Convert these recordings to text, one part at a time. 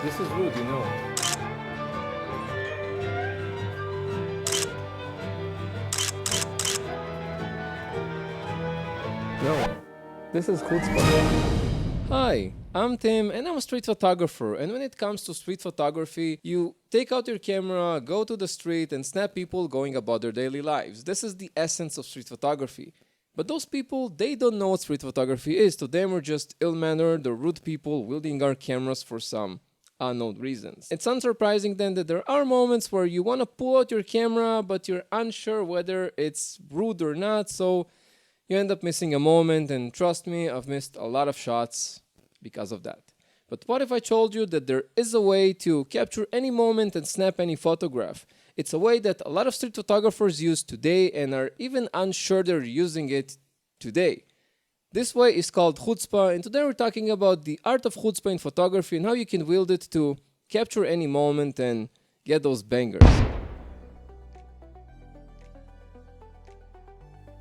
This is rude, you know. No, this is chutzpah. Hi, I'm Tim and I'm a street photographer, and when it comes to street photography, you take out your camera, go to the street and snap people going about their daily lives. This is the essence of street photography. But those people, they don't know what street photography is. To them, we're just ill-mannered or rude people wielding our cameras for some unknown reasons. It's unsurprising then that there are moments where you want to pull out your camera, but you're unsure whether it's rude or not, so you end up missing a moment, and trust me, I've missed a lot of shots because of that. But what if I told you that there is a way to capture any moment and snap any photograph? It's a way that a lot of street photographers use today and are even unsure they're using it today. This way is called chutzpah, and today we're talking about the art of chutzpah in photography and how you can wield it to capture any moment and get those bangers.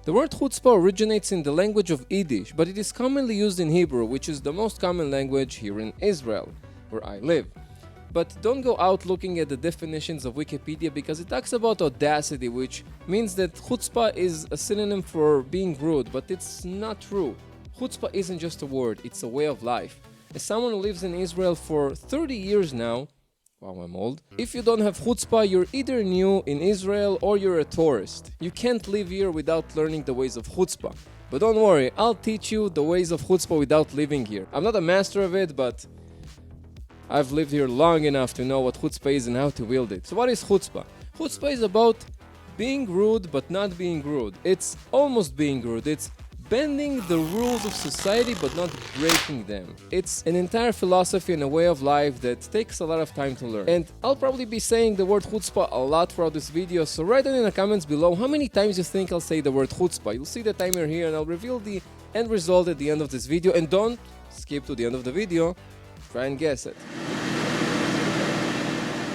The word chutzpah originates in the language of Yiddish, but it is commonly used in Hebrew, which is the most common language here in Israel, where I live. But don't go out looking at the definitions of Wikipedia, because it talks about audacity, which means that chutzpah is a synonym for being rude, but it's not true. Chutzpah isn't just a word, it's a way of life. As someone who lives in Israel for 30 years now, wow, I'm old. If you don't have chutzpah, you're either new in Israel or you're a tourist. You can't live here without learning the ways of chutzpah. But don't worry, I'll teach you the ways of chutzpah without living here. I'm not a master of it, but I've lived here long enough to know what chutzpah is and how to wield it. So what is chutzpah? Chutzpah is about being rude but not being rude. It's almost being rude. It's bending the rules of society but not breaking them. It's an entire philosophy and a way of life that takes a lot of time to learn. And I'll probably be saying the word chutzpah a lot throughout this video, so write down in the comments below how many times you think I'll say the word chutzpah. You'll see the timer here and I'll reveal the end result at the end of this video, and don't skip to the end of the video. Try and guess it.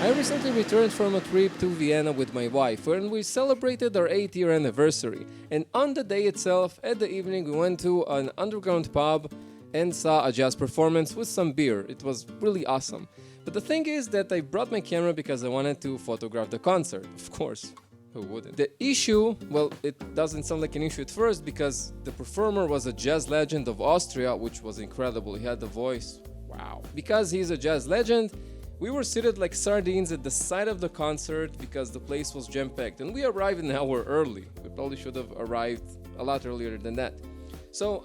I recently returned from a trip to Vienna with my wife, and we celebrated our 8th-year anniversary. And on the day itself, at the evening, we went to an underground pub and saw a jazz performance with some beer. It was really awesome. But the thing is that I brought my camera because I wanted to photograph the concert. Of course, who wouldn't? The issue, well, it doesn't sound like an issue at first, because the performer was a jazz legend of Austria, which was incredible. He had the voice. Wow. Because he's a jazz legend, we were seated like sardines at the side of the concert because the place was jam-packed, and we arrived an hour early. We probably should have arrived a lot earlier than that. So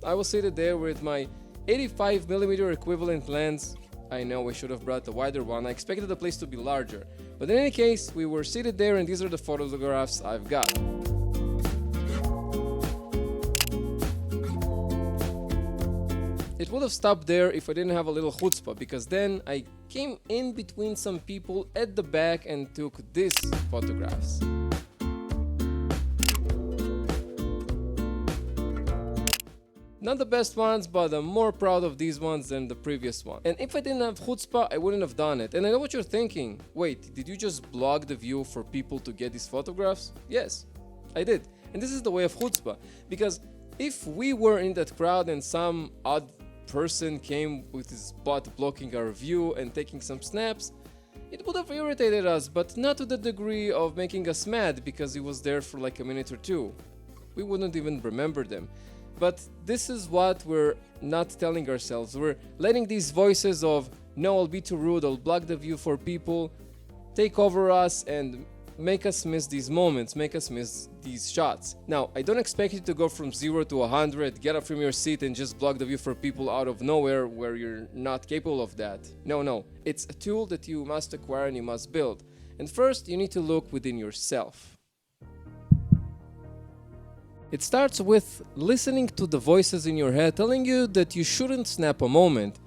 I was seated there with my 85mm equivalent lens. I know I should have brought a wider one. I expected the place to be larger. But in any case, we were seated there, and these are the photographs I've got. It would have stopped there if I didn't have a little chutzpah, because then I came in between some people at the back and took these photographs. Not the best ones, but I'm more proud of these ones than the previous one. And if I didn't have chutzpah, I wouldn't have done it. And I know what you're thinking. Wait, did you just block the view for people to get these photographs? Yes, I did. And this is the way of chutzpah. Because if we were in that crowd and some odd person came with his butt blocking our view and taking some snaps, it would have irritated us, but not to the degree of making us mad because he was there for like a minute or two. We wouldn't even remember them. But this is what we're not telling ourselves. We're letting these voices of, no, I'll be too rude, I'll block the view for people, take over us and make us miss these moments, make us miss these shots. Now, I don't expect you to go from 0 to 100, get up from your seat and just block the view for people out of nowhere where you're not capable of that. No. It's a tool that you must acquire and you must build. And first, you need to look within yourself. It starts with listening to the voices in your head telling you that you shouldn't snap a moment.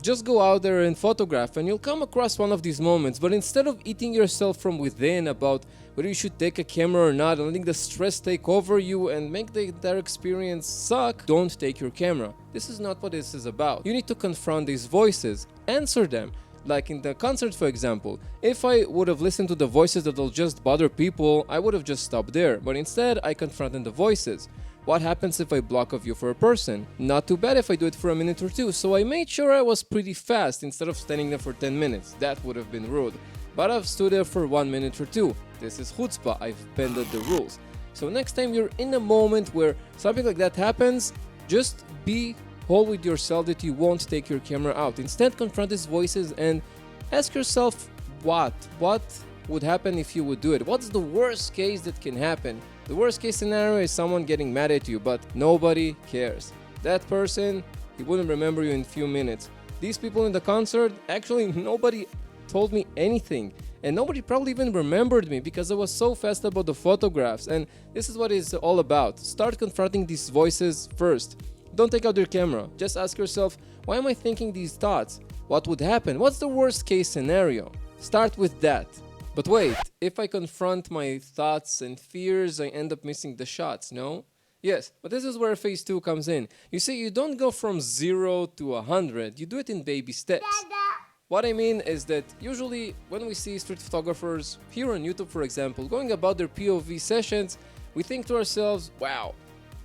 Just go out there and photograph and you'll come across one of these moments, but instead of eating yourself from within about whether you should take a camera or not and letting the stress take over you and make the entire experience suck, don't take your camera. This is not what this is about. You need to confront these voices, answer them. Like in the concert, for example, if I would have listened to the voices that'll just bother people, I would have just stopped there, but instead I confronted the voices. What happens if I block a view for a person? Not too bad if I do it for a minute or two, so I made sure I was pretty fast instead of standing there for 10 minutes. That would have been rude. But I've stood there for 1 minute or two. This is chutzpah, I've bended the rules. So next time you're in a moment where something like that happens, just be whole with yourself that you won't take your camera out. Instead, confront these voices and ask yourself what would happen if you would do it. What's the worst case that can happen? The worst case scenario is someone getting mad at you, but nobody cares. That person, he wouldn't remember you in a few minutes. These people in the concert, actually nobody told me anything. And nobody probably even remembered me because I was so fast about the photographs. And this is what it's all about. Start confronting these voices first. Don't take out your camera. Just ask yourself, why am I thinking these thoughts? What would happen? What's the worst case scenario? Start with that. But wait, if I confront my thoughts and fears, I end up missing the shots, no? Yes, but this is where phase 2 comes in. You see, you don't go from 0 to 100, you do it in baby steps. What I mean is that usually when we see street photographers here on YouTube, for example, going about their POV sessions, we think to ourselves, wow,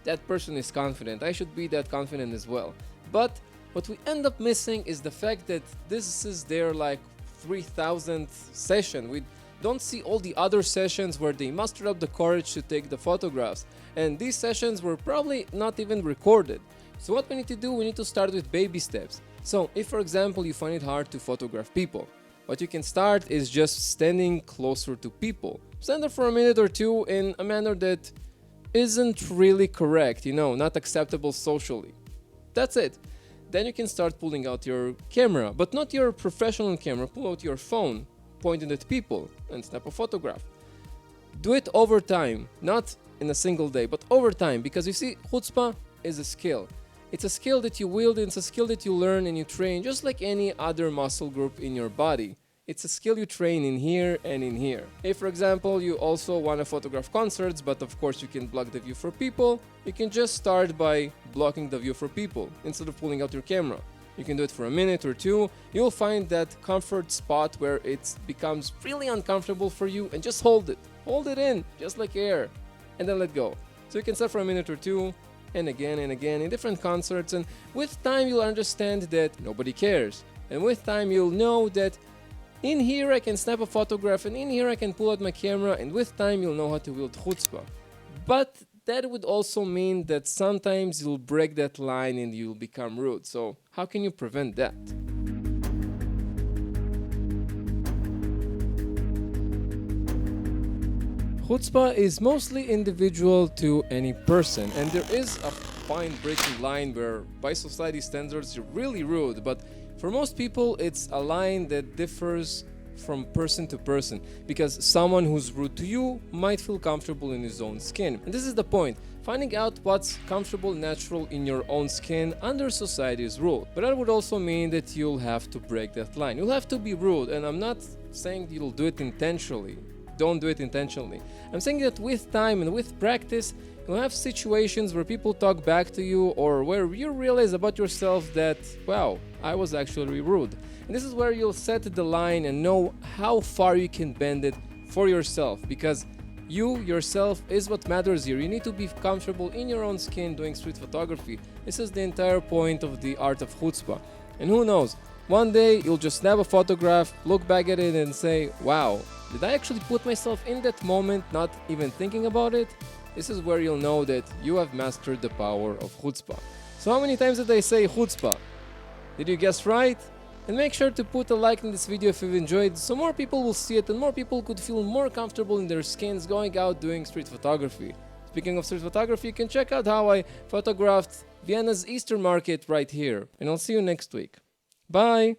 that person is confident, I should be that confident as well. But what we end up missing is the fact that this is their like 3000th session. We don't see all the other sessions where they mustered up the courage to take the photographs, and these sessions were probably not even recorded. So what we need to do, we need to start with baby steps. So if, for example, you find it hard to photograph people, what you can start is just standing closer to people. Stand there for a minute or two in a manner that isn't really correct, not acceptable socially. That's it. Then you can start pulling out your camera, but not your professional camera. Pull out your phone, point it at people, and snap a photograph. Do it over time, not in a single day, but over time, because you see, chutzpah is a skill. It's a skill that you wield, and it's a skill that you learn and you train, just like any other muscle group in your body. It's a skill you train in here and in here. If, for example, you also want to photograph concerts, but of course you can block the view for people, you can just start by blocking the view for people instead of pulling out your camera. You can do it for a minute or two. You'll find that comfort spot where it becomes really uncomfortable for you, and just hold it. Hold it in, just like air, and then let go. So you can start for a minute or two, and again in different concerts, and with time you'll understand that nobody cares. And with time you'll know that in here I can snap a photograph, and in here I can pull out my camera, and with time you'll know how to wield chutzpah. But that would also mean that sometimes you'll break that line and you'll become rude. So how can you prevent that? Chutzpah is mostly individual to any person, and there is a fine breaking line where by society standards you're really rude, but for most people it's a line that differs from person to person, because someone who's rude to you might feel comfortable in his own skin. And this is the point, finding out what's comfortable, natural in your own skin under society's rule. But that would also mean that you'll have to break that line. You'll have to be rude, and I'm not saying you'll do it intentionally. Don't do it intentionally. I'm saying that with time and with practice, you'll have situations where people talk back to you, or where you realize about yourself that, wow, I was actually rude. And this is where you'll set the line and know how far you can bend it for yourself, because you yourself is what matters here. You need to be comfortable in your own skin doing street photography. This is the entire point of the art of chutzpah. And who knows, one day you'll just snap a photograph, look back at it and say, wow, did I actually put myself in that moment, not even thinking about it? This is where you'll know that you have mastered the power of chutzpah. So how many times did I say chutzpah? Did you guess right? And make sure to put a like in this video if you've enjoyed, so more people will see it and more people could feel more comfortable in their skins going out doing street photography. Speaking of street photography, you can check out how I photographed Vienna's Easter market right here. And I'll see you next week. Bye!